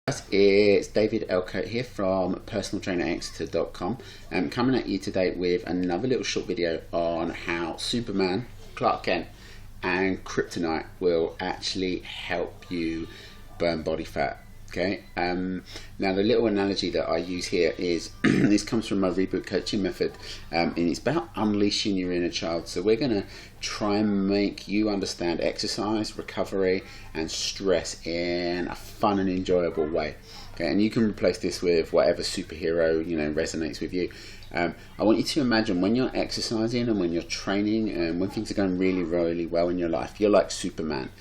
It's David Elcoat here from personaltrainerexeter.com. I'm coming at you today with another little short video on how Superman, Clark Kent and Kryptonite will actually help you burn body fat. Okay, now the little analogy that I use here is this comes from my reboot coaching method, and it's about unleashing your inner child. So we're going to try and make you understand exercise, recovery and stress in a fun and enjoyable way. Okay, and you can replace this with whatever superhero resonates with you. I want you to imagine when you're exercising and when you're training and when things are going really, really well in your life, you're like Superman.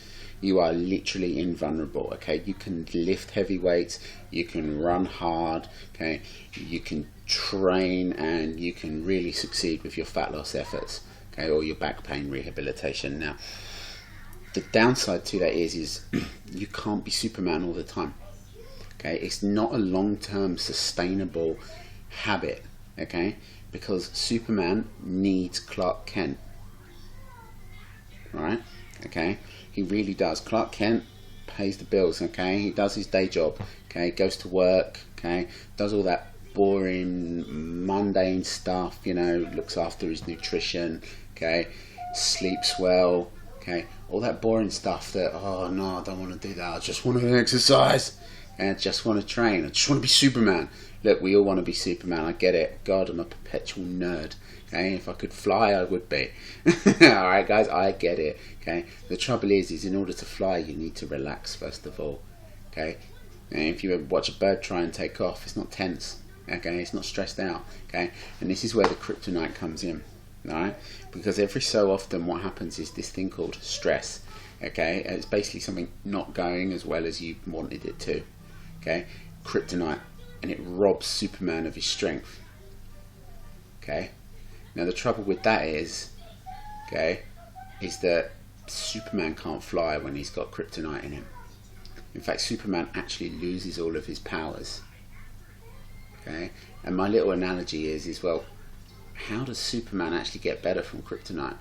You are literally invulnerable. Okay, you can lift heavy weights, you can run hard, okay, you can train, and you can really succeed with your fat loss efforts, okay, or your back pain rehabilitation. Now, the downside to that is you can't be Superman all the time. Okay, it's not a long-term sustainable habit. Okay, because Superman needs Clark Kent. Right? Okay, he really does. Clark Kent pays the bills. Okay, he does his day job. Okay, goes to work. Okay, does all that boring, mundane stuff. Looks after his nutrition. Okay, sleeps well. Okay, all that boring stuff that, oh no, I don't want to do that. I just want to exercise. And I just want to train. I just want to be Superman. Look, we all want to be Superman. I get it. God, I'm a perpetual nerd. Okay, if I could fly, I would be. All right, guys, I get it. Okay, the trouble is in order to fly, you need to relax first of all. Okay, and if you ever watch a bird try and take off, it's not tense. Okay, it's not stressed out. Okay, and this is where the kryptonite comes in. All right, because every so often, what happens is this thing called stress. Okay, and it's basically something not going as well as you wanted it to. Okay, kryptonite, and it robs Superman of his strength. Okay, now the trouble with that is that Superman can't fly when he's got kryptonite in him. In fact, Superman actually loses all of his powers. Okay, and my little analogy is well, how does Superman actually get better from kryptonite?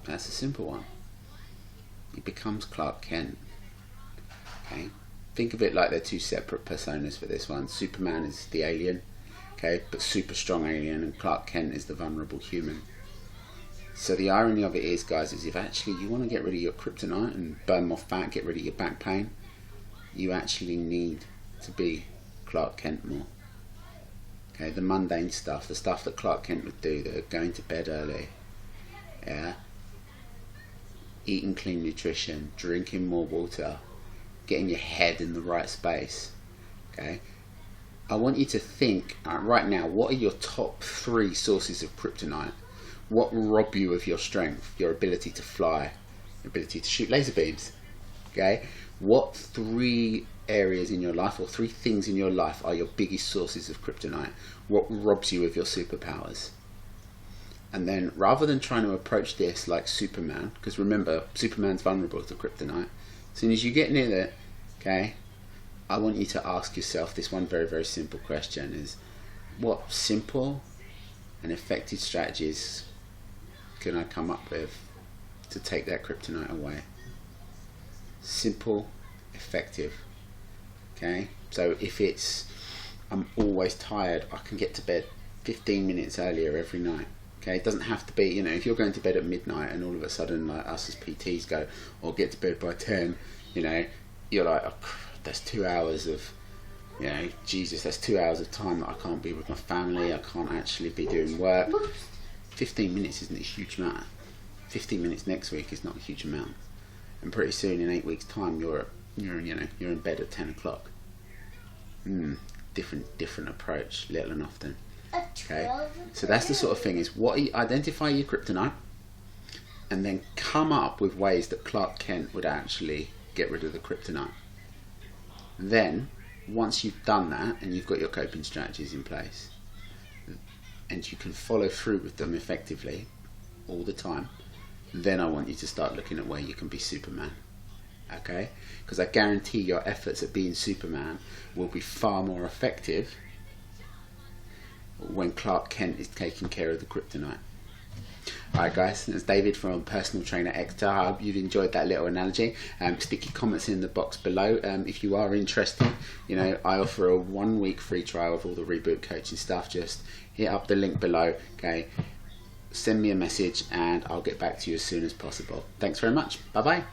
That's a simple one. He becomes Clark Kent. Okay. Think of it like they're two separate personas for this one. Superman is the alien, okay, but super strong alien, and Clark Kent is the vulnerable human. So the irony of it is, guys, is if actually you want to get rid of your kryptonite and burn more fat, get rid of your back pain, you actually need to be Clark Kent more. Okay, the mundane stuff, the stuff that Clark Kent would do, the going to bed early, yeah, eating clean nutrition, drinking more water, getting your head in the right space. Okay, I want you to think right now, what are your top 3 sources of kryptonite? What rob you of your strength, your ability to fly, your ability to shoot laser beams? Okay, what 3 areas in your life, or 3 things in your life, are your biggest sources of kryptonite? What robs you of your superpowers? And then, rather than trying to approach this like Superman, because remember, Superman's vulnerable to kryptonite, as soon as you get near it, okay, I want you to ask yourself this one very, very simple question: is what simple and effective strategies can I come up with to take that kryptonite away? Simple, effective. Okay, so if it's I'm always tired, I can get to bed 15 minutes earlier every night. Okay, it doesn't have to be, if you're going to bed at midnight and all of a sudden, like us as PTs go, or get to bed by 10, you're like, oh, that's 2 hours of, Jesus, that's 2 hours of time that I can't be with my family, I can't actually be doing work. 15 minutes isn't a huge amount. 15 minutes next week is not a huge amount. And pretty soon, in 8 weeks' time, you're in bed at 10 o'clock. Different approach, little and often. Okay, so that's the sort of thing, is identify your kryptonite and then come up with ways that Clark Kent would actually get rid of the kryptonite. Then once you've done that and you've got your coping strategies in place and you can follow through with them effectively all the time, then I want you to start looking at where you can be Superman. Okay, because I guarantee your efforts at being Superman will be far more effective when Clark Kent is taking care of the kryptonite. Alright guys, it's David from Personal Trainer Exeter. I hope you've enjoyed that little analogy. Stick your comments in the box below. If you are interested, you know, I offer a 1 week free trial of all the Reboot coaching stuff. Just hit up the link below, okay? Send me a message and I'll get back to you as soon as possible. Thanks very much. Bye bye.